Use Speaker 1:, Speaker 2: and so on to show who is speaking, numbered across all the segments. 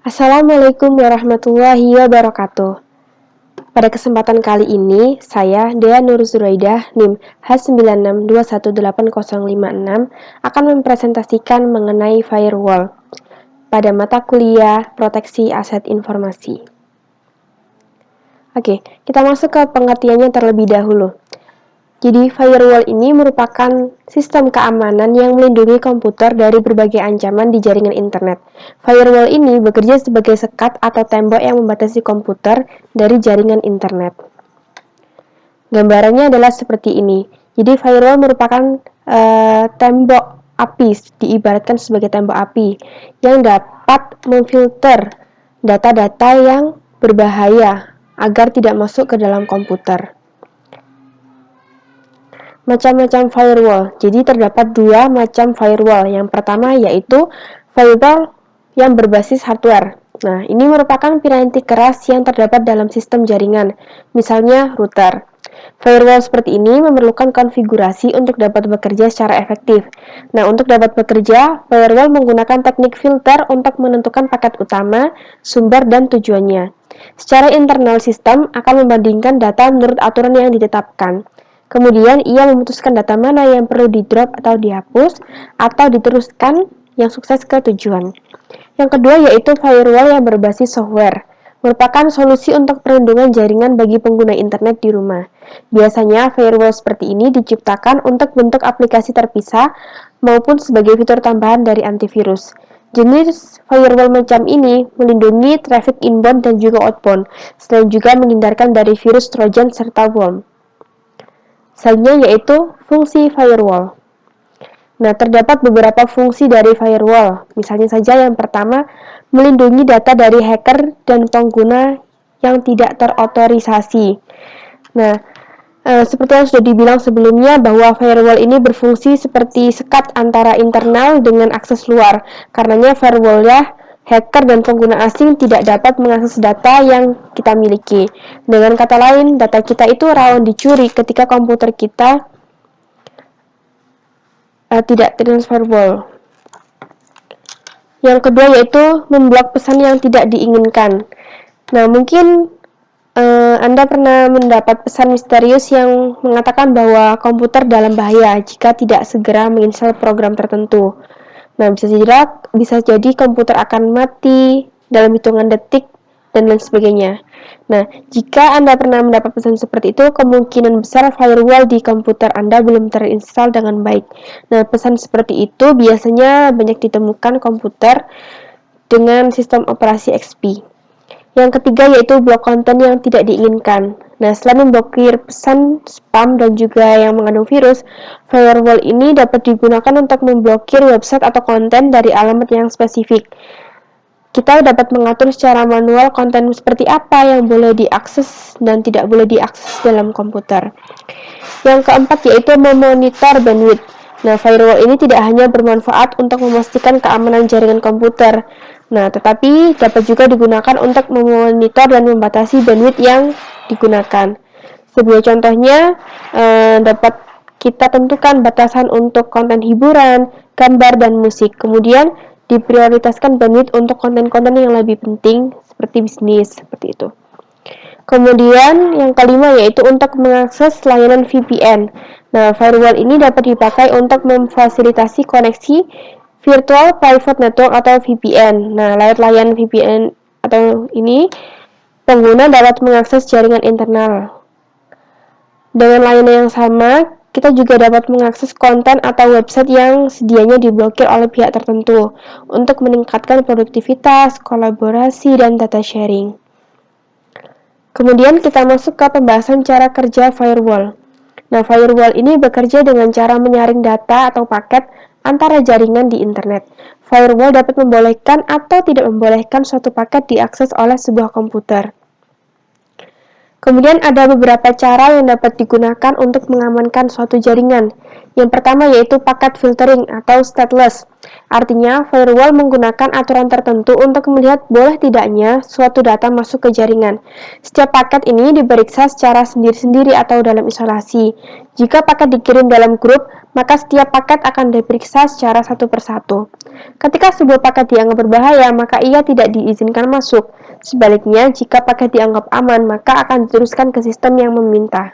Speaker 1: Assalamualaikum warahmatullahi wabarakatuh. Pada kesempatan kali ini, saya, Dea Nur Zuraidah, NIM H96218056, akan mempresentasikan mengenai firewall pada mata kuliah Proteksi Aset Informasi. Oke, kita masuk ke pengertiannya terlebih dahulu. Jadi, firewall ini merupakan sistem keamanan yang melindungi komputer dari berbagai ancaman di jaringan internet. Firewall ini bekerja sebagai sekat atau tembok yang membatasi komputer dari jaringan internet. Gambarannya adalah seperti ini. Jadi, firewall merupakan tembok api, diibaratkan sebagai tembok api, yang dapat memfilter data-data yang berbahaya agar tidak masuk ke dalam komputer. Macam-macam firewall. Jadi terdapat dua macam firewall. Yang pertama yaitu firewall yang berbasis hardware. Nah, ini merupakan piranti keras yang terdapat dalam sistem jaringan, misalnya router. Firewall seperti ini memerlukan konfigurasi untuk dapat bekerja secara efektif. Nah, untuk dapat bekerja, firewall menggunakan teknik filter untuk menentukan paket utama, sumber, dan tujuannya. Secara internal sistem akan membandingkan data menurut aturan yang ditetapkan. Kemudian, ia memutuskan data mana yang perlu di-drop atau dihapus, atau diteruskan yang sukses ke tujuan. Yang kedua yaitu firewall yang berbasis software. Merupakan solusi untuk perlindungan jaringan bagi pengguna internet di rumah. Biasanya, firewall seperti ini diciptakan untuk bentuk aplikasi terpisah maupun sebagai fitur tambahan dari antivirus. Jenis firewall macam ini melindungi traffic inbound dan juga outbound, selain juga menghindarkan dari virus trojan serta worm. Selanjutnya yaitu fungsi firewall. Nah, terdapat beberapa fungsi dari firewall. Misalnya saja yang pertama, melindungi data dari hacker dan pengguna yang tidak terotorisasi. Nah, seperti yang sudah dibilang sebelumnya bahwa firewall ini berfungsi seperti sekat antara internal dengan akses luar. Karenanya firewall hacker dan pengguna asing tidak dapat mengakses data yang kita miliki. Dengan kata lain, data kita itu rawan dicuri ketika komputer kita tidak transferable. Yang kedua yaitu memblok pesan yang tidak diinginkan. Nah, mungkin Anda pernah mendapat pesan misterius yang mengatakan bahwa komputer dalam bahaya jika tidak segera menginstal program tertentu. Nah, bisa jadi komputer akan mati dalam hitungan detik dan lain sebagainya. Nah, jika Anda pernah mendapat pesan seperti itu, kemungkinan besar firewall di komputer Anda belum terinstall dengan baik. Nah, pesan seperti itu biasanya banyak ditemukan komputer dengan sistem operasi XP. Yang ketiga yaitu blok konten yang tidak diinginkan. Nah, selain memblokir pesan spam dan juga yang mengandung virus, firewall ini dapat digunakan untuk memblokir website atau konten dari alamat yang spesifik. Kita dapat mengatur secara manual konten seperti apa yang boleh diakses dan tidak boleh diakses dalam komputer. Yang keempat yaitu memonitor bandwidth. Nah, firewall ini tidak hanya bermanfaat untuk memastikan keamanan jaringan komputer, tetapi dapat juga digunakan untuk memonitor dan membatasi bandwidth yang digunakan. Sebagai contohnya, dapat kita tentukan batasan untuk konten hiburan, gambar, dan musik. Kemudian, diprioritaskan bandwidth untuk konten-konten yang lebih penting, seperti bisnis, seperti itu. Kemudian, yang kelima yaitu untuk mengakses layanan VPN. Nah, firewall ini dapat dipakai untuk memfasilitasi koneksi Virtual Private Network atau VPN. Nah, lewat layanan VPN atau ini, pengguna dapat mengakses jaringan internal. Dengan layanan yang sama, kita juga dapat mengakses konten atau website yang sedianya diblokir oleh pihak tertentu untuk meningkatkan produktivitas, kolaborasi, dan data sharing. Kemudian kita masuk ke pembahasan cara kerja firewall. Nah, firewall ini bekerja dengan cara menyaring data atau paket antara jaringan di internet. Firewall dapat membolehkan atau tidak membolehkan suatu paket diakses oleh sebuah komputer. Kemudian ada beberapa cara yang dapat digunakan untuk mengamankan suatu jaringan. Yang pertama yaitu packet filtering atau stateless. Artinya, firewall menggunakan aturan tertentu untuk melihat boleh tidaknya suatu data masuk ke jaringan. Setiap paket ini diperiksa secara sendiri-sendiri atau dalam isolasi. Jika paket dikirim dalam grup, maka setiap paket akan diperiksa secara satu persatu. Ketika sebuah paket dianggap berbahaya, maka ia tidak diizinkan masuk. Sebaliknya, jika paket dianggap aman, maka akan diteruskan ke sistem yang meminta.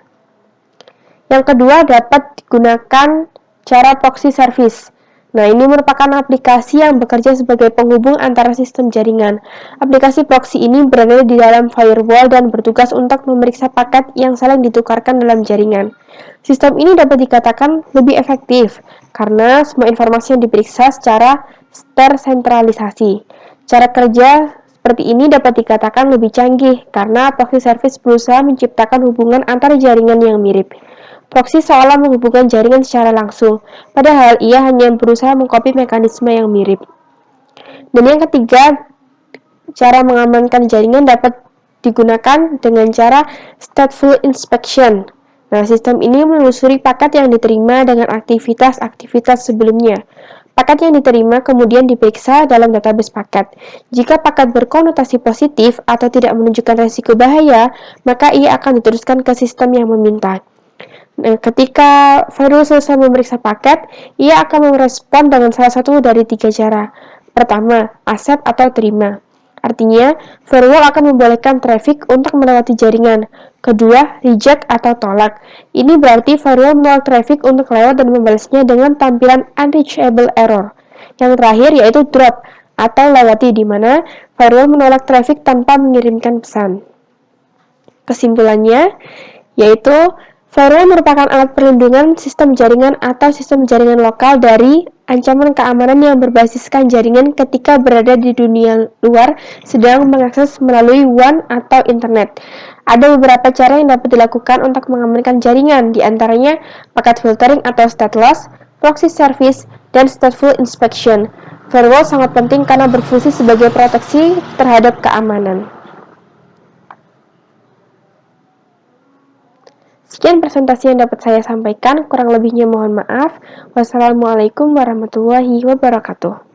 Speaker 1: Yang kedua, dapat digunakan cara proxy service. Nah, ini merupakan aplikasi yang bekerja sebagai penghubung antara sistem jaringan. Aplikasi proxy ini berada di dalam firewall dan bertugas untuk memeriksa paket yang saling ditukarkan dalam jaringan. Sistem ini dapat dikatakan lebih efektif karena semua informasi yang diperiksa secara tersentralisasi. Cara kerja seperti ini dapat dikatakan lebih canggih karena proxy service berusaha menciptakan hubungan antar jaringan yang mirip. Proxy seolah menghubungkan jaringan secara langsung, padahal ia hanya berusaha mengcopy mekanisme yang mirip. Dan yang ketiga, cara mengamankan jaringan dapat digunakan dengan cara stateful inspection. Nah, sistem ini menelusuri paket yang diterima dengan aktivitas-aktivitas sebelumnya. Paket yang diterima kemudian diperiksa dalam database paket. Jika paket berkonotasi positif atau tidak menunjukkan risiko bahaya, maka ia akan diteruskan ke sistem yang meminta. Ketika firewall selesai memeriksa paket, ia akan merespon dengan salah satu dari tiga cara. Pertama, accept atau terima. Artinya, firewall akan membolehkan traffic untuk melewati jaringan. Kedua, reject atau tolak. Ini berarti firewall menolak traffic untuk lewat dan membalasnya dengan tampilan unreachable error. Yang terakhir yaitu drop atau lewati, di mana firewall menolak traffic tanpa mengirimkan pesan. Kesimpulannya, yaitu firewall merupakan alat perlindungan sistem jaringan atau sistem jaringan lokal dari ancaman keamanan yang berbasiskan jaringan ketika berada di dunia luar sedang mengakses melalui WAN atau internet. Ada beberapa cara yang dapat dilakukan untuk mengamankan jaringan, diantaranya packet filtering atau stateless, proxy service, dan stateful inspection. Firewall sangat penting karena berfungsi sebagai proteksi terhadap keamanan. Sekian presentasi yang dapat saya sampaikan, kurang lebihnya mohon maaf. Wassalamualaikum warahmatullahi wabarakatuh.